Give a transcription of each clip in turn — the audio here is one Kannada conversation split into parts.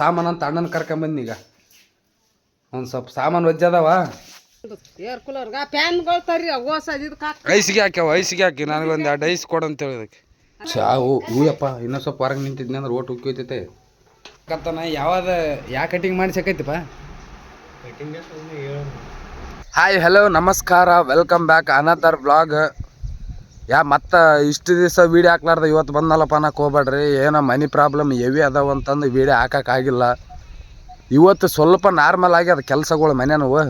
ಸಾಮಾನು ಅಂತ ಅಣ್ಣನ ಕರ್ಕೊಂಬಂದು ಈಗ ಒಂದು ಸ್ವಲ್ಪ ಸಾಮಾನು ಒಜ್ಜದವ ಏರ್ ಕೂಲರ್ಗ ಫ್ಯಾನ್ಗಳು ತರ್ರಿ ಐಸಿಗೆ ಹಾಕ್ಯಾವ ಐಸಿಗೆ ಹಾಕಿ ನನಗೊಂದು 2 ಐಸ್ ಕೊಡು ಅಂತ ಹೇಳಿದಕ್ಕೆ ಚಾವು ಹೂಯಪ್ಪ ಇನ್ನೂ ಸ್ವಲ್ಪ ಹೊರಗೆ ನಿಂತಿದ್ನಿ ಅಂದ್ರೆ ಓಟ್ ಉಕ್ಕೋತೈತೆ ಕತ್ತನ ಯಾವ ಕಟಿಂಗ್ ಮಾಡಿಸಕೈತಿಪ್ಪ ಹಾಯ್ ಹಲೋ ನಮಸ್ಕಾರ ವೆಲ್ಕಮ್ ಬ್ಯಾಕ್ ಅನದರ್ ಬ್ಲಾಗ್ ಮತ್ತೆ ಇಷ್ಟು ದಿವಸ ವೀಡಿಯೋ ಹಾಕ್ಲಾರ್ದ ಇವತ್ತು ಬಂದಲ್ಲಪ್ಪ ಅನ್ನಕ್ಕೆ ಹೋಗ್ಬೇಡ್ರಿ ಏನೋ ಮನಿ ಪ್ರಾಬ್ಲಮ್ ಹೆವಿ ಅದಾವ ಅಂತಂದು ವೀಡಿಯೋ ಹಾಕೋಕ್ಕಾಗಿಲ್ಲ ಇವತ್ತು ಸ್ವಲ್ಪ ನಾರ್ಮಲ್ ಆಗ್ಯದ ಕೆಲಸಗಳು ಮನೆಯವು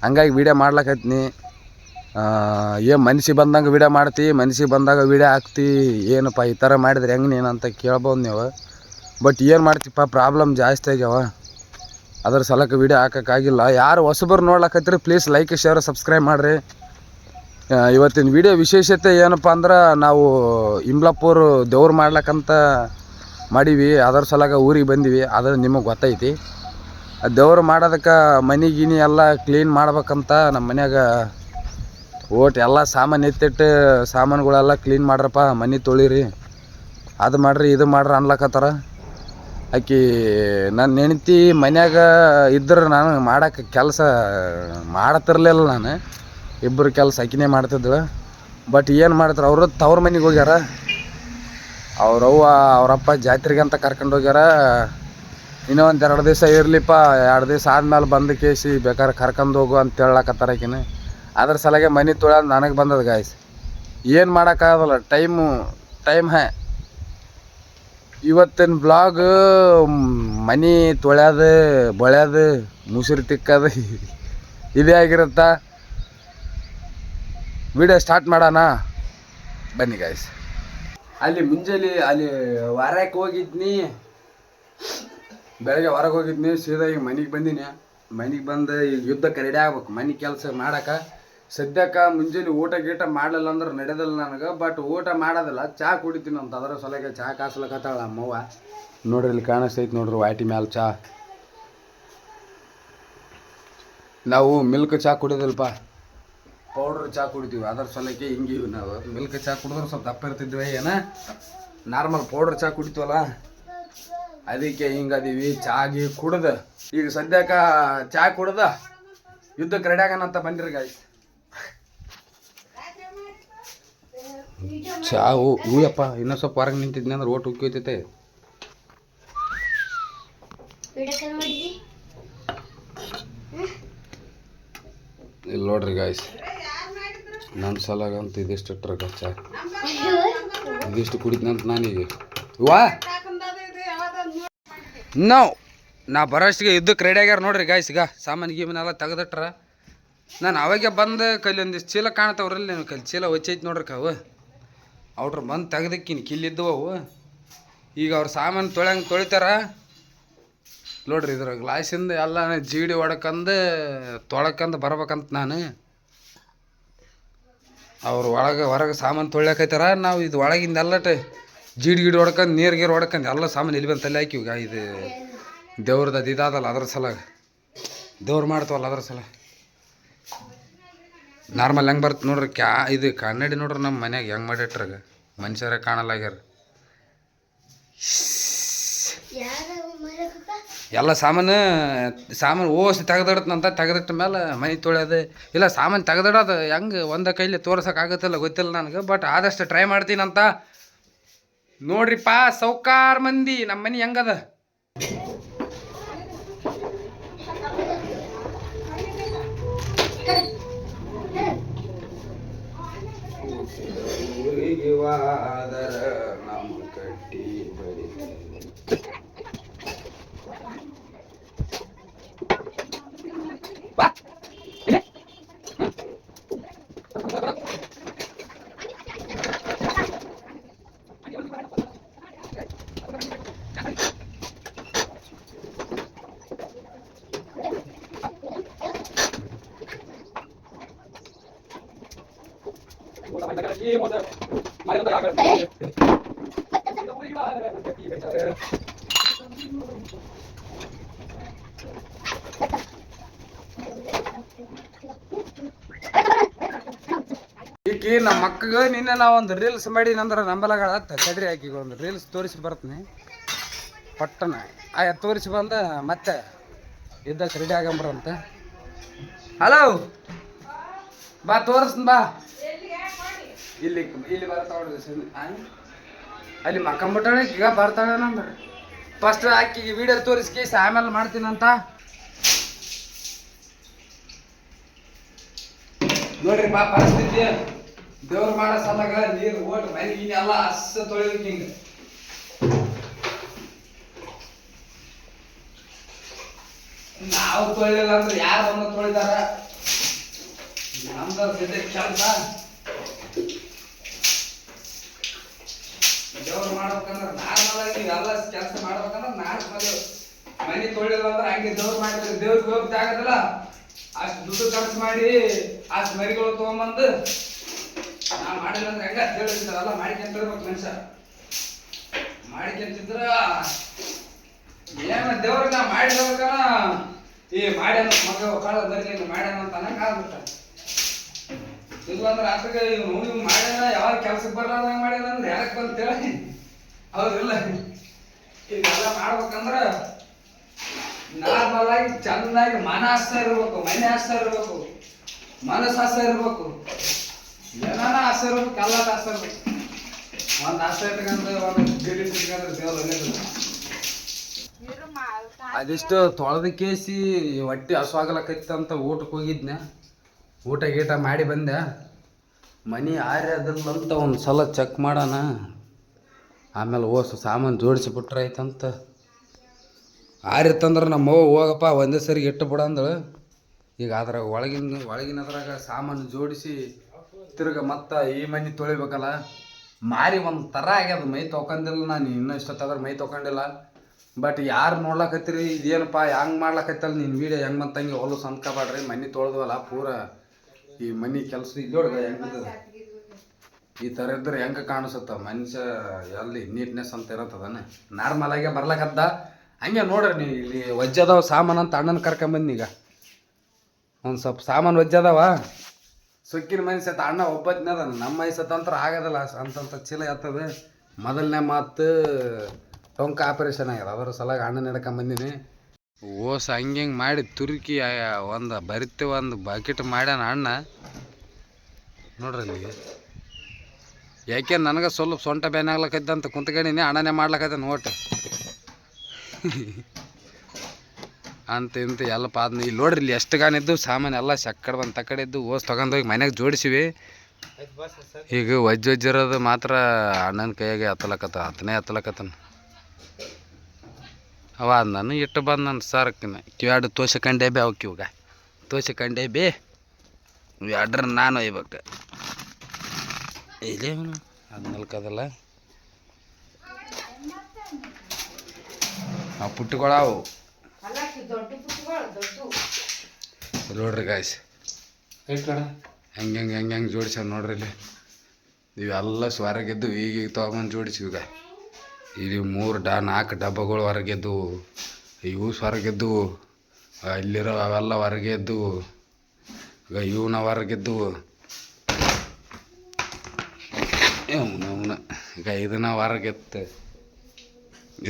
ಹಂಗಾಗಿ ವೀಡಿಯೋ ಮಾಡ್ಲಕತ್ತೀನಿ ಏನು ಮನ್ಸಿಗೆ ಬಂದಂಗೆ ವೀಡಿಯೋ ಮಾಡ್ತಿ ಮನ್ಸಿಗೆ ಬಂದಾಗ ವೀಡಿಯೋ ಹಾಕ್ತಿ ಏನಪ್ಪ ಈ ಥರ ಮಾಡಿದ್ರೆ ಹೆಂಗೆ ನೀನು ಅಂತ ಕೇಳ್ಬೋದು ನೀವು ಬಟ್ ಏನು ಮಾಡ್ತಿಪ್ಪ ಪ್ರಾಬ್ಲಮ್ ಜಾಸ್ತಿ ಆಗ್ಯಾವ ಅದ್ರ ಸಲಕ್ಕೆ ವೀಡಿಯೋ ಹಾಕೋಕ್ಕಾಗಿಲ್ಲ ಯಾರು ಹೊಸಬರು ನೋಡ್ಲಕತ್ರಿ ಪ್ಲೀಸ್ ಲೈಕ್ ಶೇರ್ ಸಬ್ಸ್ಕ್ರೈಬ್ ಮಾಡಿರಿ ಇವತ್ತಿನ ವೀಡಿಯೋ ವಿಶೇಷತೆ ಏನಪ್ಪ ಅಂದ್ರೆ ನಾವು ಇಂಬ್ಲಾಪುರ ದೇವ್ರು ಮಾಡ್ಲಕ್ಕಂತ ಮಾಡೀವಿ ಅದರ ಸಲಗ ಊರಿಗೆ ಬಂದೀವಿ ಅದು ನಿಮಗೆ ಗೊತ್ತೈತಿ ದೇವ್ರು ಮಾಡೋದಕ್ಕೆ ಮನೆ ಗಿನಿ ಎಲ್ಲ ಕ್ಲೀನ್ ಮಾಡ್ಬೇಕಂತ ನಮ್ಮ ಮನ್ಯಾಗ ಓಟ್ ಎಲ್ಲ ಸಾಮಾನು ಎತ್ತಿಟ್ಟು ಸಾಮಾನುಗಳೆಲ್ಲ ಕ್ಲೀನ್ ಮಾಡ್ರಪ್ಪ ಮನೆ ತೊಳಿರಿ ಅದು ಮಾಡ್ರಿ ಇದು ಮಾಡ್ರಿ ಅನ್ಲಕತ್ತಾರ ಆಕಿ ನನ್ನ ಹೆಂಡ್ತಿ ಮನ್ಯಾಗ ಇದ್ರೆ ನಾನು ಮಾಡೋಕೆ ಕೆಲಸ ಮಾಡತ್ತಿರ್ಲಿಲ್ಲ ನಾನು ಇಬ್ಬರು ಕೆಲಸ ಆಕಿನೇ ಮಾಡ್ತಿದ್ಳು ಬಟ್ ಏನು ಮಾಡ್ತಾರೆ ಅವರು ತವ್ರ ಮನೆಗೆ ಹೋಗ್ಯಾರ ಅವ್ರವ್ವ ಅವರಪ್ಪ ಜಾತ್ರೆಗೆ ಅಂತ ಕರ್ಕೊಂಡು ಹೋಗ್ಯಾರ ಇನ್ನೂ ಒಂದು 2 ದಿವಸ ಇರಲಿಪ್ಪ 2 ದಿವಸ ಆದ್ಮೇಲೆ ಬಂದು ಕೇಸಿ ಬೇಕಾದ್ರೆ ಕರ್ಕೊಂಡು ಹೋಗು ಅಂತ ಹೇಳಕತ್ತಾರ ಆಕಿನ ಅದ್ರ ಸಲಗೆ ಮನೆ ತೊಳ್ಯೋದು ನನಗೆ ಬಂದದ ಗಾಯ್ಸ್ ಏನು ಮಾಡೋಕ್ಕಾಗಲ್ಲ ಟೈಮ್ ಇವತ್ತಿನ ಬ್ಲಾಗ್ ಮನೆ ತೊಳ್ಯೋದು ಬಳ್ಯೋದು ಮುಸುರಿ ತಿಕ್ಕೋದು ಇದೇ ಆಗಿರುತ್ತಾ ವಿಡಿಯೋ ಸ್ಟಾರ್ಟ್ ಮಾಡೋಣ ಬನ್ನಿ ಗಾಯ್ಸ್ ಅಲ್ಲಿ ಮುಂಜಾನೆ ಅಲ್ಲಿ ವಾರಕ್ಕೆ ಹೋಗಿದ್ನಿ ಬೆಳಗ್ಗೆ ಹೊರಗೆ ಹೋಗಿದ್ನಿ ಸೀದಾ ಈಗ ಮನೆಗೆ ಬಂದೀನಿ ಮನೆಗೆ ಬಂದು ಈಗ ಯುದ್ಧಕ್ಕೆ ರೆಡಿ ಆಗ್ಬೇಕು ಮನೆ ಕೆಲಸ ಮಾಡೋಕೆ ಸದ್ಯಕ್ಕೆ ಮುಂಜಾನೆ ಊಟ ಗೀಟ ಮಾಡಲಿಲ್ಲ ಅಂದ್ರೆ ನಡೆಯೋದಿಲ್ಲ ನನಗೆ ಬಟ್ ಊಟ ಮಾಡೋದಿಲ್ಲ ಚಹಾ ಕುಡಿತೀನಿ ಅಂತ ಅದರ ಸಲಗೆ ಚಹಾ ಕಾಸ್ಲಕತ್ತಾಳ ನಮ್ಮವ್ವ ನೋಡ್ರಿ ಇಲ್ಲಿ ಕಾಣಿಸ್ತೈತೆ ನೋಡ್ರಿ ವಾಟಿ ಮ್ಯಾಲೆ ಚಹಾ ನಾವು ಮಿಲ್ಕ್ ಚಹಾ ಕುಡಿಯೋದಿಲ್ಲಪ್ಪ ಪೌಡ್ರ್ ಚಹಾ ಕುಡಿತೀವಿ ಅದರ ಸಲಕ್ಕೆ ಹಿಂಗಿವಿ ನಾವು ಮಿಲ್ಕ್ ಚಹಾ ಕುಡಿದ್ರೆ ಸ್ವಲ್ಪ ದಪ್ಪ ಇರ್ತಿದ್ವಿ ಏನ ನಾರ್ಮಲ್ ಪೌಡ್ರ್ ಚಹಾ ಕುಡಿತೀವಲ್ಲ ಅದಕ್ಕೆ ಹಿಂಗದೀವಿ ಚಾಗಿ ಕುಡ್ದ ಈಗ ಸದ್ಯಕ್ಕೆ ಚಹಾ ಕುಡ್ದ ಯುದ್ಧಕ್ಕೆ ರೆಡಿ ಆಗೋಣ ಬಂದಿರಿ ಗಾಯ್ಸ್ ಚಹಾ ಹೂಯಪ್ಪ ಇನ್ನೂ ಸ್ವಲ್ಪ ಹೊರಗೆ ನಿಂತಿದ್ನಿ ಅಂದ್ರೆ ಓಟ್ ಉಕ್ಕೋತೈತೆ ಇಲ್ಲಿ ನೋಡ್ರಿ ಗಾಯ್ಸ್ ನನ್ನ ಸಲಾಗಂತ ಇದಿಷ್ಟು ಟ್ರಕ್ ಚಹಾ ಇದಿಷ್ಟು ಕುಡಿದ್ನಂತ ನಾನೀಗ ವಾ ನಾ ಬರೋಷ್ಟಿಗೆ ಯುದ್ಧಕ್ಕೆ ರೆಡಿ ಆಗ್ಯಾರ ನೋಡ್ರಿ ಗಾಯ್ಸ್ ಈಗ ಸಾಮಾನು ಗೀಮನೆಲ್ಲ ತೆಗೆದಿಟ್ರ ನಾನು ಅವಾಗೆ ಬಂದು ಕೈಲಿ ಒಂದಿಷ್ಟು ಚೀಲ ಕಾಣ್ತಾವ್ರಲ್ಲಿ ನೀವು ಕೈಲಿ ಚೀಲ ಹೊಚ್ಚೈತಿ ನೋಡ್ರಿ ಕಾವು ಅವ್ರ ಬಂದು ತೆಗ್ದಕ್ಕಿನಿ ಕಿಲ್ಲಿದ್ದವು ಅವು ಈಗ ಅವ್ರ ಸಾಮಾನು ತೊಳಿತಾರ ನೋಡ್ರಿ ಇದ್ರ ಗ್ಲಾಸಿಂದ ಎಲ್ಲ ಜೀಡಿ ಹೊಡ್ಕಂದು ತೊಳಕಂದು ಬರ್ಬೇಕಂತ ನಾನು ಅವ್ರು ಹೊರಗೆ ಸಾಮಾನು ತೊಳ್ಯಾಕೈತಾರ ನಾವು ಇದು ಒಳಗಿಂದ ಜೀಡಿ ಹೊಡ್ಕೊಂಡು ನೀರು ಹೊಡ್ಕೊಂಡು ಎಲ್ಲ ಸಾಮಾನು ಇಲ್ಲಿ ಬಂದು ತಲೆ ಹಾಕಿವಿ ಇದು ದೇವ್ರದ್ದು ಅದು ಇದಾದಲ್ಲ ಅದ್ರ ಸಲಾಗ ದೇವ್ರು ಮಾಡ್ತವಲ್ಲ ಅದ್ರ ಸಲ ನಾರ್ಮಲ್ ಹೆಂಗೆ ಬರುತ್ತೆ ನೋಡ್ರಿ ಇದು ಕನ್ನಡಿ ನೋಡ್ರಿ ನಮ್ಮ ಮನ್ಯಾಗ ಹೆಂಗೆ ಮಾಡಿಟ್ರಾಗ ಮನುಷ್ಯರೇ ಕಾಣಲಾಗ್ಯಾರ ಎಲ್ಲ ಸಾಮಾನು ಓಸಿ ತೆಗೆದಿಡತ್ತಂತ ತೆಗೆದಿಟ್ಟ ಮೇಲೆ ಮನೆ ತೊಳ್ಯೋದು ಇಲ್ಲ ಸಾಮಾನು ತೆಗೆದಿಡೋದು ಹೆಂಗೆ ಒಂದೇ ಕೈಲಿ ತೋರ್ಸೋಕ್ಕಾಗತ್ತಿಲ್ಲ ಗೊತ್ತಿಲ್ಲ ನನಗೆ ಬಟ್ ಆದಷ್ಟು ಟ್ರೈ ಮಾಡ್ತೀನಂತ ನೋಡ್ರಿಪ್ಪ ಸೌಕಾರ ಮಂದಿ ನಮ್ಮ ಮನೆ ಹೆಂಗದ ನಮ್ಮ ಕಟ್ಟಿ ಈಕಿ ನಮ್ಮ ಮಕ್ಕಗೆ ನಿನ್ನೆ ನಾವು ಒಂದು ರೀಲ್ಸ್ ಮಾಡೀನಂದ್ರೆ ನಂಬಲಾಗಳ ತಡ್ರಿ ಆಕಿಗೆ ಒಂದು ರೀಲ್ಸ್ ತೋರಿಸಿ ಬರ್ತೀನಿ ಪಟ್ಟಣ ತೋರಿಸಿ ಬಂದ ಮತ್ತೆ ಇದ್ದಕ್ಕೆ ರೆಡಿ ಆಗಂಬ್ರಂತ. ಹಲೋ ಬಾ ತೋರಿಸ್ತೀನಿ ಬಾ. ಇಲ್ಲಿ ಇಲ್ಲಿ ಬರ್ತಾವ ಅಲ್ಲಿ ಮಕ್ಕಂಬಿಟ್ಟಾಳೆ ಈಗ ಬರ್ತಾಳೆ ನಂದ್ರೆ ಫಸ್ಟ್ ಆಕಿಗೆ ವಿಡಿಯೋ ತೋರಿಸಿ ಆಮೇಲೆ ಮಾಡ್ತೀನಂತ ನೋಡ್ರಿ ಬಾ. ಪರಿಸ್ಥಿತಿ ದೇವ್ರು ಮಾಡೋ ಸಲಗ ನೀರು ಓಟ್ ಮನೆ ಗಿನಿ ಎಲ್ಲ ಹಸ ತೊಳಿಬೇಕು ಹಿಂಗೆ. ನಾವು ತೊಳಿಲಿಲ್ಲ ಅಂದ್ರೆ ಯಾರು ಬಂದು ತೊಳಿದಾರ ನಮ್ದ ಕೆಲಸ. ದೇವ್ರು ಮಾಡ್ಬೇಕಂದ್ರೆ ನಾರ್ಮಲ್ ಆಗಿ ಎಲ್ಲ ಕೆಲಸ ಮಾಡ್ಬೇಕಂದ್ರೆ ನಾರ್ಮಲ್ ಮನೆ ತೊಳಿಲ್ಲ ಅಂದ್ರೆ ಹಂಗೆ ದೇವ್ರು ಮಾಡಿದ್ರೆ ದೇವ್ರಿಗೆ ಹೋಗ್ತಾ ಆಗೋದಿಲ್ಲ. ಅಷ್ಟು ದುಡ್ಡು ಖರ್ಚು ಮಾಡಿ ಅಷ್ಟು ಮರಿಗಳು ತೊಗೊಂಬಂದು ನಾ ಮಾಡಿಲ್ಲ ಅಂದ್ರೆ ಹೆಂಗ ಹೇಳಿರ್ತಾರಲ್ಲ ಮಾಡ್ಕೊಂತಿರ್ಬೇಕು ಮನುಷ್ಯ. ಮಾಡ್ಕೊಂತಿದ್ರ ಏನ ದೇವ್ರಿಗೆ ನಾ ಮಾಡಿರ್ಬೇಕ ಈ ಮಾಡ್ಯಾನ ಮಗ ಕಾಳ ಬರೀ ಮಾಡ್ಯಾನ ಅಂತ ಅನ್ನಂಗೆ ಆಗ್ಬಿಟ್ಟ. ಇಲ್ಲ ಅಂದ್ರೆ ಆತಗ ಇವ್ ಮಾಡ್ಯಾನ ಯಾವಾಗ ಕೆಲ್ಸಕ್ಕೆ ಬರಲ್ಲ ಮಾಡ್ಯಾನ ಅಂದ್ರೆ ಯಾಕೆ ಬಂತೇಳಿ ಹೌದಿಲ್ಲ. ಈಗೆಲ್ಲ ಮಾಡ್ಬೇಕಂದ್ರ ನಾರ್ಮಲ್ ಆಗಿ ಚೆನ್ನಾಗಿ ಮನ ಆಸ್ತಾ ಇರ್ಬೇಕು, ಮನೆ ಆಸ್ತಾ ಇರ್ಬೇಕು, ಮನಸ್ಸು ಆಸ್ತಾ ಇರ್ಬೇಕು, ಏನಾನ ಆಸ್ತಾ ಇರ್ಬೇಕು, ಎಲ್ಲ ಆಸ್ತಾ ಇರ್ಬೇಕು. ಒಂದು ಆಸ್ತಾ ಇಟ್ಕೊಂಡ್ರೆ ಒಂದು ಗಿಡಿ ಇಟ್ಕೊಂಡ್ರೆ ದೇವ್ರ ಅದಿಷ್ಟು ತೊಳೆದ ಕೇಸಿ ಹೊಟ್ಟೆ ಹಸುವಾಗಲಕೈತಂತ ಊಟಕ್ಕೆ ಹೋಗಿದ್ನೆ. ಊಟ ಗೀಟ ಮಾಡಿ ಬಂದೆ. ಮನೆ ಆರ್ಯದಲ್ಲಂತ ಒಂದು ಸಲ ಚೆಕ್ ಮಾಡೋಣ, ಆಮೇಲೆ ಓಸು ಸಾಮಾನು ಜೋಡಿಸಿಬಿಟ್ರೆ ಆಯ್ತಂತ. ಆರಿತ್ತಂದ್ರೆ ನಮ್ಮವ್ವ ಹೋಗಪ್ಪ ಒಂದೇ ಸರಿ ಇಟ್ಟು ಬಿಡ ಅಂದಳು. ಈಗ ಅದ್ರಾಗ ಒಳಗಿನದ್ರಾಗ ಸಾಮಾನು ಜೋಡಿಸಿ ತಿರ್ಗ ಮತ್ತು ಈ ಮನೆ ತೊಳಿಬೇಕಲ್ಲ. ಮಾರಿ ಒಂದು ಥರ ಆಗ್ಯದ. ಮೈ ತೊಗೊಂಡಿಲ್ಲ ನಾನು ಇನ್ನೂ ಇಷ್ಟೊತ್ತಾದ್ರೆ ಮೈ ತೊಗೊಂಡಿಲ್ಲ. ಬಟ್ ಯಾರು ನೋಡ್ಲಕತ್ತೀರಿ ಇದೇನಪ್ಪ ಹೆಂಗೆ ಮಾಡ್ಲಕತ್ತಲ್ಲ ನೀನು ವೀಡಿಯೋ ಹೆಂಗೆ ಮಂತಂಗೆ ಹೊಲಸು ಅನ್ಕೋಬೇಡ್ರಿ. ಮನೆ ತೊಳೆದ್ವಲ್ಲ ಪೂರ ಈ ಮನೆ ಕೆಲಸ ಇಲ್ಲೋಡ್ಗ ಹೆಂಗದ ಈ ಥರ ಇದ್ರೆ ಹೆಂಗೆ ಕಾಣಿಸುತ್ತ ಮನುಷ್ಯ ಎಲ್ಲಿ ನೀಟ್ನೆಸ್ ಅಂತ ಇರತ್ತದಾನೆ. ನಾರ್ಮಲ್ ಆಗೇ ಬರ್ಲಕದ್ದ ಹಂಗೆ ನೋಡ್ರಿ ನೀವು. ಇಲ್ಲಿ ವಜ್ಜದವ ಸಾಮಾನು ಅಂತ ಅಣ್ಣನ ಕರ್ಕೊಂಬಂದೀಗ. ಒಂದು ಸ್ವಲ್ಪ ಸಾಮಾನು ವಜ್ಜದವ. ಸೊಕ್ಕಿನ ಮನುಷ್ಯತ ಅಣ್ಣ ಒಬ್ಬತ್ತಿನದ. ನಮ್ಮ ವಯಸ್ಸತ್ತಂತ್ರ ಆಗೋದಿಲ್ಲ ಅಂತಂತ ಚೀಲ ಎತ್ತದ. ಮೊದಲನೇ ಮಾತು ಟೊಂಕ ಆಪರೇಷನ್ ಆಗ್ಯದ. ಅದರ ಸಲಾಗಿ ಅಣ್ಣನ ಹಿಡ್ಕೊಂಬಂದಿನಿ. ಓಸ್ ಹಂಗೆ ಮಾಡಿ ತುರುಕಿ ಒಂದು ಬರಿತಿ ಒಂದು ಬಕೆಟ್ ಮಾಡ್ಯಾನ ಅಣ್ಣ ನೋಡ್ರಿ ನಿಮಗೆ. ಯಾಕೆ ನನಗೆ ಸ್ವಲ್ಪ ಸೊಂಟ ಬೇನೆ ಆಗ್ಲಕ್ಕೈತೆ ಕುಂತ್ಕೊಂಡಿನಿ. ಅಣ್ಣನೇ ಮಾಡ್ಲಕ್ಕೈತೆ ನೋಟ್ ಅಂತ ಇಂತ ಎಲ್ಲಪ್ಪ ಅದನ್ನ ಇಲ್ಲಿ ನೋಡ್ರಿ. ಇಲ್ಲಿ ಎಷ್ಟು ಗಾನಿದ್ದು ಸಾಮಾನು ಎಲ್ಲ ಸಕ್ಕಡೆ ಬಂದು ತಕ್ಕಡೆ ಇದ್ದು ಓಸ್ ತೊಗೊಂಡೋಗಿ ಮನೆಗೆ ಜೋಡಿಸಿವಿ. ಈಗ ವಜ್ಜಿರೋದು ಮಾತ್ರ ಅಣ್ಣನ ಕೈಯಾಗೆ ಹತ್ತಲಕತ್ತನೇ ಹತ್ತಲಕತ್ತನ. ಅವ ನಾನು ಇಟ್ಟು ಬಂದು ನನ್ನ ಸಾರಕ್ಕಿನ ಕಿವ್ಯಾಡು ತೋಸಕಂಡೆ ಬೇ ಅವಕ್ಕೆ ಇವಾಗ ತೋಸಕಂಡೆ ಬೇ ಎರಡ್ರ ನಾನು ಒಯ್ಬೇಕು. ಇಲ್ಲೇ ಅದು ನಲ್ಕದಲ್ಲ ಆ ಪುಟ್ಟುಗಳವು ನೋಡ್ರಿ ಗಾಯ್ಸ್ ಹೆಂಗೆ ಜೋಡಿಸ್ಯಾವ ನೋಡ್ರಿ. ಇಲ್ಲಿ ಇವೆಲ್ಲ ಹೊರಗೆದ್ದು ಈಗ ತೊಗೊಂಬಂದು ಜೋಡಿಸಿವಿ. ಈಗ ಇಲ್ಲಿ 4 ಡಬ್ಬಗಳು ಹೊರಗೆದ್ದು, ಇವು ಹೊರಗೆದ್ದು, ಇಲ್ಲಿರೋ ಅವೆಲ್ಲ ಹೊರಗೆದ್ದು, ಈಗ ಇವನ ಹೊರಗೆದ್ದು ಅವನ ಈಗ ಇದನ್ನ ಹೊರಗೆತ್ತು.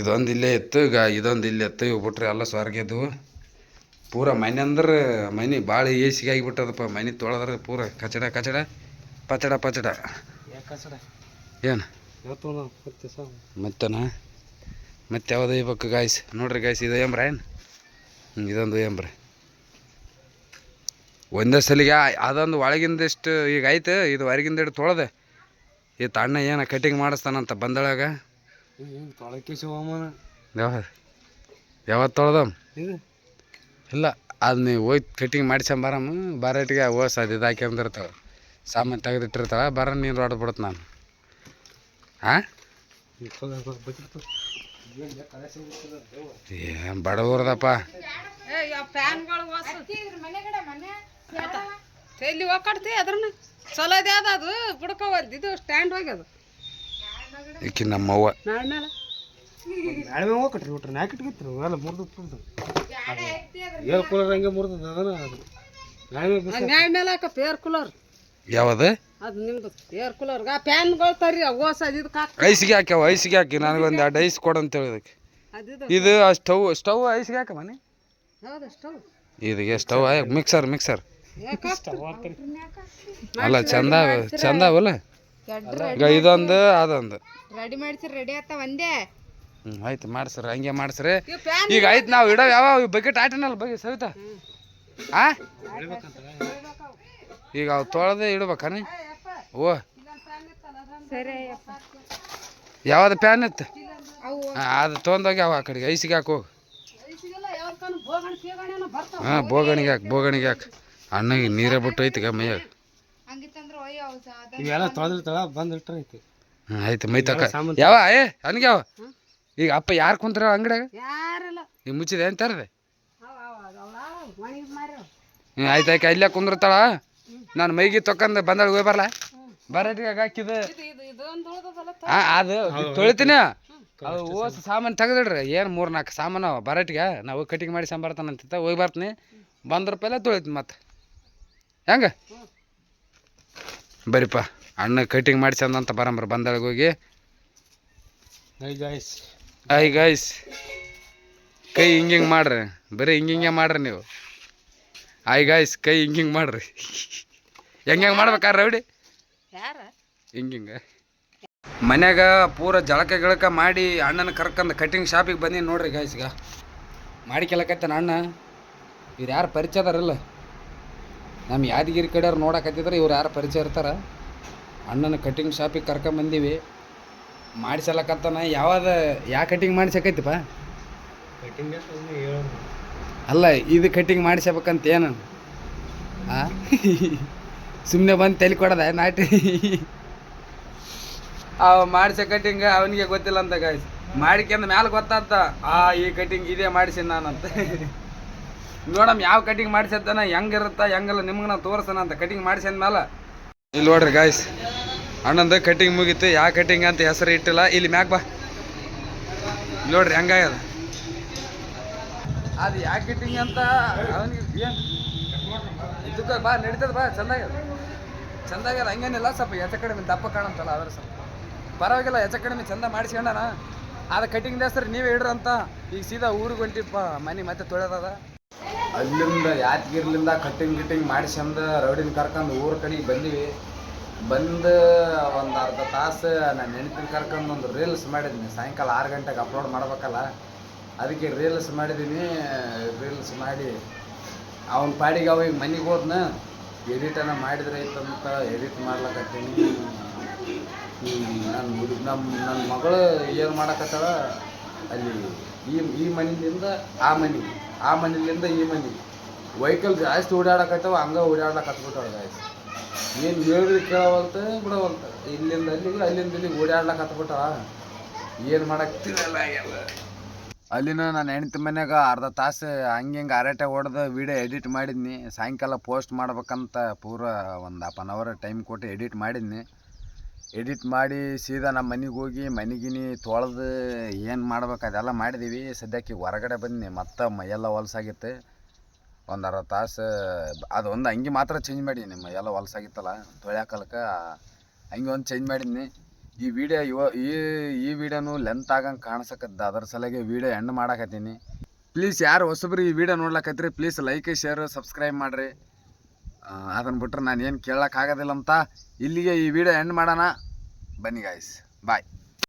ಇದೊಂದು ಇಲ್ಲೇ ಇತ್ತು. ಈಗ ಇದೊಂದು ಇಲ್ಲೇ ಇತ್ತು. ಇವು ಬಿಟ್ರೆ ಎಲ್ಲ ಹೊರಗೆದ್ದು ಪೂರ ಮನೆ ಅಂದ್ರೆ ಮನೆ ಭಾಳ ಏಸಿಗೆ ಆಗಿಬಿಟ್ಟದಪ್ಪ. ಮನೆ ತೊಳೆದ್ರೆ ಪೂರ ಕಚಡ ಕಚಡ ಪಚಡ ಪಚಡ. ಏನು ಮತ್ತೇನ ಮತ್ತೆ ಯಾವುದು ಒಯ್ಬೇಕು ಗಾಯ್ಸ್ ನೋಡ್ರಿ ಗಾಯ್ಸ್. ಇದು ಎಂಬ್ರ ಏನು ಇದೊಂದು ಎಂಬ್ರ ಒಂದೇ ಸಲಿಗೆ ಅದೊಂದು ಒಳಗಿಂದಷ್ಟು ಈಗ ಆಯ್ತು. ಇದು ಹೊರಗಿಂದ ಹಿಡಿದು ತೊಳೆದೆ. ಈ ತಣ್ಣ ಏನು ಕಟಿಂಗ್ ಮಾಡಿಸ್ತಾನಂತ ಬಂದಳಾಗ. ಯಾವತ್ತು ತೊಳ್ದಮ್ ಇಲ್ಲ ಅದು ನೀವು ಹೋಗಿ ಕಟಿಂಗ್ ಮಾಡಿಸ್ಕೊಂಬರಮ್ಮ. ಬಾರೇಟಿಗೆ ಓಸ್ ಅದು ಇದು ಹಾಕ್ಯಂದಿರ್ತಾವೆ ಸಾಮಾನು ತೆಗೆದಿಟ್ಟಿರ್ತಾಳೆ. ಬರ ನೀನು ಹೊಡೆದ್ಬಿಡುತ್ತೆ ನಾನು. ಹಾಂ ಏನು ಬಡವ್ರದಪ್ಪ. ಎಲ್ಲಿ ಹೋಗ್ಕಡ್ತಿ ಅದ್ರನ್ನ ಚಲೋ ಇದೆ ಅದು ಬಿಡ್ಕೋವಲ್ದು. ಇದು ಸ್ಟ್ಯಾಂಡ್ ಹೋಗ್ಯದು. ಈಕಿ ನಮ್ಮವ್ವ ನಾಳೆ ಹೋಗ್ಕಟ್ರಿ ಬಿಟ್ರಿ ನಾಕಿಟ್ಗಿತ್ರಿ ಎಲ್ಲ ಮುರಿದು ಏರ್ ಕೂಲರ್ ಹಂಗೆ ಮುರಿದ ಅದನ್ನ ನ್ಯಾಯ ಮೇಲೆ ಹಾಕಪ್ಪ ಏರ್ ಕೂಲರ್. ಯಾವುದು ಅದು ನಿಮ್ದು ಏರ್ ಕೂಲರ್ಗೆ ಆ ಫ್ಯಾನ್ಗಳು ತರ್ರಿ ಓಸ್ ಅದು ಇದಕ್ಕೆ ಹಾಕಿ ಐಸಿಗೆ ಹಾಕ್ಯಾವ. ಐಸಿಗೆ ಹಾಕಿ ನನಗೊಂದು 2 ಐಸ್ ಕೊಡು ಅಂತ ಹೇಳಿದಕ್ಕೆ ಅದಿದು ಇದು ಸ್ಟವ್ ಐಸ್ಗೆ ಹಾಕ ಮನೆ ಹೌದು ಸ್ಟವ್ ಇದಕ್ಕೆ ಸ್ಟವ್ ಮಿಕ್ಸರ್ ಯಾಕೆ ಅಲ್ಲ ಚಂದ ಅವಲ್ಲ ಈಗ ಇದೊಂದು ಅದೊಂದು ರೆಡಿ ಮಾಡ್ಸಿರಿ ರೆಡಿ ಆತ ಒಂದೇ ಆಯ್ತು ಮಾಡ್ಸ್ರಿ ಹಂಗೆ ಮಾಡ್ಸ್ರಿ ಇವ್ ಪ್ಯಾನ್ ಈಗ ಆಯ್ತು ನಾವು ಇಡೋ ಯಾವ ಬಕೆಟ್ ಆಟನಲ್ಲ ಬಗ್ಗೆ ಸವಿತಾ ಆ ಈಗ ಅವು ತೊಳೆದು ಇಡ್ಬೇಕಾನೆ ಓ ಸರಿ ಯಾವ್ದು ಪ್ಯಾನ್ ಇತ್ತು ಅವು ಅದು ತೊಗೊಂಡೋಗಿ ಅವ ಆ ಕಡೆಗೆ ಐಸಿಗೆ ಹಾಕಿ ಹೋಗಿ ಐಸಿಗೆಲ್ಲ ಯಾವತ್ತಾನು ಬೋಗಣಿ ಪೀಗಣಿನ ಬರ್ತಾವ ಹಾಂ ಬೋಗಣಿಗೆ ಹಾಕಿ ಅಣ್ಣಗೆ ನೀರೇ ಬಿಟ್ಟು ಐತಿಗ ಮೈಯಾಗ ಹಂಗಿತ್ತಂದ್ರೆ ಒಯ್ಯ ಇವೆಲ್ಲ ತೊಳೆದಿರ್ತಾಳ ಬಂದು ಇಟ್ರೆ ಐತಿ ಆಯ್ತು ಮೈ ತಕ ಯಾವ ನನಗೆ ಯಾವ ಈಗ ಅಪ್ಪ ಯಾರು ಕುಂತಾರ ಅಂಗಡಿಯಾಗ ಯಾರಲ್ಲ ಈಗ ಮುಚ್ಚಿದೆ ಏನು ತರದೆ ಮಣಿಗೆ ಮಾರ್ಯಾವ ಆಯ್ತು ಆಯ್ಕೆ ಇಲ್ಲೇ ಕುಂದಿರ್ತಾಳ ನಾನು ಮೈಗೆ ತೊಕೊಂಡ್ ಬಂದಾಳ ಹೋಗಿ ಬರಲ್ಲ ಬರಟಿಗೆ ಹಾಕಿದ ಇದು ಇದೊಂದು ಉಳ್ದದಲ್ಲ ಅದು ತೊಳಿತೀನಿ ಅದು ಓಸ್ ಸಾಮಾನು ತೆಗೆದಿಡ್ರಿ ಏನು 3-4 ಸಾಮಾನು ಬರಟಿಗೆ ನಾವು ಕಟಿಂಗ್ ಮಾಡಿ ಸಂಬರ್ತಾನಂತ ಹೋಗಿ ಬರ್ತೀನಿ ₹100 ತೊಳಿತೀನಿ ಮತ್ತೆ ಹೆಂಗೆ ಬರಿಪ್ಪ ಅಣ್ಣ ಕಟಿಂಗ್ ಮಾಡಿಸಂದಂತ ಬರಂಬ್ರ ಬಂದಾಳಿಗೆ ಹೋಗಿ ಐ ಗೈಸ್ ಕೈ ಹಿಂಗೆ ಮಾಡ್ರಿ ಬರೀ ಹಿಂಗೆ ಮಾಡ್ರಿ ನೀವು ಐ ಗೈಸ್ ಕೈ ಹಿಂಗೆ ಮಾಡ್ರಿ ಹೆಂಗೆ ಮಾಡ್ಬೇಕಾರೆ ರೌಡಿ ಯಾರ ಹಿಂಗೆ ಮನ್ಯಾಗ ಪೂರ ಜಳಕ ಮಾಡಿ ಅಣ್ಣನ ಕರ್ಕೊಂಡು ಕಟಿಂಗ್ ಶಾಪಿಗೆ ಬಂದೀನಿ ನೋಡ್ರಿ ಗೈಸ್ ಈಗ ಮಾಡಿಕೆಲ್ಲಕತ್ತಾನ ಅಣ್ಣ ಇವ್ರು ಯಾರು ಪರಿಚಯ ಅದಾರಲ್ಲ ನಮ್ಮ ಯಾದಗಿರಿ ಕಡೆಯವ್ರು ನೋಡಕತ್ತಿದ್ರೆ ಇವ್ರು ಯಾರು ಪರಿಚಯ ಇರ್ತಾರ ಅಣ್ಣನ ಕಟಿಂಗ್ ಶಾಪಿಗೆ ಕರ್ಕೊಂಬಂದೀವಿ ಮಾಡಿಸಲಕತ್ತಾನ ಯಾವ ಕಟಿಂಗ್ ಮಾಡಿಸಕೈತಿಪ್ಪ ಅಲ್ಲ ಇದು ಕಟಿಂಗ್ ಮಾಡಿಸ್ಬೇಕಂತ ಏನು ಸುಮ್ಮನೆ ಬಂದು ತಲೆ ಕೊಡದ ನಾಟಿ ಅವ ಮಾಡಿಸೋ ಕಟಿಂಗ್ ಅವನಿಗೆ ಗೊತ್ತಿಲ್ಲ ಅಂತ ಗಾಯ್ಸ್ ಮಾಡಿಕೆಂದ ಮ್ಯಾಲೆ ಗೊತ್ತಾತ ಈ ಕಟಿಂಗ್ ಇದೇ ಮಾಡಿಸಿ ನಾನಂತ ನೋಡಮ್ ಯಾವ ಕಟಿಂಗ್ ಮಾಡಿಸತ್ತಾನ ಹೆಂಗಿರುತ್ತ ಹೆಂಗಲ್ಲ ನಿಮ್ಗೆ ನಾವು ತೋರ್ಸೋಣ ಅಂತ ಕಟಿಂಗ್ ಮಾಡಿಸಿದ ಮೇಲೆ ಇಲ್ಲಿ ನೋಡ್ರಿ ಗಾಯ್ಸ್ ಅಣ್ಣಂದು ಕಟಿಂಗ್ ಮುಗೀತು ಯಾವ ಕಟಿಂಗ್ ಅಂತ ಹೆಸರು ಇಟ್ಟಿಲ್ಲ ಇಲ್ಲಿ ಮ್ಯಾಗ ಬಾ ನೋಡ್ರಿ ಹೆಂಗಾಗ್ಯದ ಅದು ಯಾವ ಕಟಿಂಗ್ ಅಂತ ಅವನಿಗೆ ಏನು ಇದಕ್ಕೆ ಬಾ ನಡೀತದ ಬಾ ಚಂದಾಗ್ಯದ ಹಂಗೇನಿಲ್ಲ ಸ್ವಲ್ಪ ಹೆಚ್ಚ ಕಡಿಮೆ ದಪ್ಪ ಕಾಣಂತಲ್ಲ ಅದ್ರ ಸ್ವಲ್ಪ ಪರವಾಗಿಲ್ಲ ಹೆಚ್ಚ ಕಡಿಮೆ ಚಂದ ಮಾಡಿಸ್ಕೊಂಡಣ ಅದು ಕಟಿಂಗ್ ಹೆಸರು ನೀವೇ ಇಡ್ರಂತ ಈಗ ಸೀದಾ ಊರಿಗೆ ಹೊಂಟಿಪ್ಪ ಮನೆ ಮತ್ತೆ ತೊಳೆದದ ಅಲ್ಲಿಂದ ಯಾದಗಿರ್ಲಿಂದ ಕಟಿಂಗ್ ಮಾಡಿಸ್ಕೊಂಡ ರೌಡಿನ ಕರ್ಕೊಂಡು ಊರ ಕಡೆಗೆ ಬಂದೀವಿ ಬಂದು ಒಂದು ಅರ್ಧ ತಾಸು ನಾನು ನೆನಪಿನ ಕರ್ಕೊಂಡು ಒಂದು ರೀಲ್ಸ್ ಮಾಡಿದ್ದೀನಿ ಸಾಯಂಕಾಲ 6 ಗಂಟೆಗೆ ಅಪ್ಲೋಡ್ ಮಾಡ್ಬೇಕಲ್ಲ ಅದಕ್ಕೆ ರೀಲ್ಸ್ ಮಾಡಿದ್ದೀನಿ ರೀಲ್ಸ್ ಮಾಡಿ ಅವನ ಪಾಡಿಗೆ ಅವ ಈಗ ಮನೆಗೆ ಹೋದ್ನ ಎಡಿಟನ್ನು ಮಾಡಿದ್ರೆ ಐತಂತ ಎಡಿಟ್ ಮಾಡ್ಲಕತ್ತೀನಿ ನನ್ನ ಮಗಳು ಏನು ಮಾಡಕತ್ತಾಳ ಅಲ್ಲಿ ಈ ಮನೆಯಿಂದ ಆ ಮನೆಯಿಂದ ಈ ಮನೆ ವೆಹಿಕಲ್ ಜಾಸ್ತಿ ಓಡಾಡಕತ್ತಾವ ಹಂಗೆ ಓಡಾಡ್ಲಕತ್ಬಿಟ್ಟಾಳ ಜಾಸ್ತಿ ಏನು ಹೇಳಿದ್ರೆ ಕೇಳವಲ್ತ ಬಿಡವಲ್ತ ಇಲ್ಲಿಂದ ಇಲ್ಲಿಗೆ ಓಡಾಡ್ಲಕತ್ಬಿಟ್ಟಾಳ ಏನು ಮಾಡಕ್ತಿರಲ್ಲ ಎಲ್ಲ ಅಲ್ಲಿನ ನಾನು ಹೆಂಡ್ತಿ ಮನ್ಯಾಗ ಅರ್ಧ ತಾಸು ಹಂಗೆ ಹರಟೆ ಹೊಡೆದು ವೀಡಿಯೋ ಎಡಿಟ್ ಮಾಡಿದ್ನಿ ಸಾಯಂಕಾಲ ಪೋಸ್ಟ್ ಮಾಡ್ಬೇಕಂತ ಪೂರ ಒಂದು 1 ಅವರ್ ಟೈಮ್ ಕೊಟ್ಟು ಎಡಿಟ್ ಮಾಡಿದ್ನಿ ಎಡಿಟ್ ಮಾಡಿ ಸೀದಾ ನಮ್ಮ ಮನೆಗೆ ಹೋಗಿ ಮನೆಗಿನಿ ತೊಳೆದು ಏನು ಮಾಡ್ಬೇಕು ಅದೆಲ್ಲ ಮಾಡಿದ್ದೀವಿ ಸದ್ಯಕ್ಕೆ ಹೊರಗಡೆ ಬಂದ್ನಿ ಮತ್ತೆ ಮೈಯೆಲ್ಲ ಹೊಲಸಾಗಿತ್ತು ಒಂದು ಅರ್ಧ ತಾಸು ಅದೊಂದು ಅಂಗಿ ಮಾತ್ರ ಚೇಂಜ್ ಮಾಡೀನಿ ಮೈಯೆಲ್ಲ ಹೊಲಸಾಗಿತ್ತಲ್ಲ ತೊಳ್ಯಾಕಲ್ಕ ಹಂಗೆ ಒಂದು ಚೇಂಜ್ ಮಾಡಿದ್ನಿ ಈ ವಿಡಿಯೋ ಈ ವಿಡಿಯೋನು ಲೆಂತ್ ಆಗಂಗೆ ಕಾಣಿಸಕತ್ತ ಅದ್ರ ಸಲಗೆ ವಿಡಿಯೋ ಎಂಡ್ ಮಾಡಾಕತ್ತೀನಿ ಪ್ಲೀಸ್ ಯಾರು ಹೊಸಬ್ರು ಈ ವಿಡಿಯೋ ನೋಡ್ಲಕತ್ರಿ ಪ್ಲೀಸ್ ಲೈಕ್ ಶೇರ್ ಸಬ್ಸ್ಕ್ರೈಬ್ ಮಾಡಿರಿ ಅದನ್ನು ಬಿಟ್ರೆ ನಾನು ಏನು ಕೇಳೋಕ್ಕಾಗೋದಿಲ್ಲ ಅಂತ ಇಲ್ಲಿಗೆ ಈ ವಿಡಿಯೋ ಎಂಡ್ ಮಾಡೋಣ ಬನ್ನಿ ಗಾಯ್ಸ್ ಬಾಯ್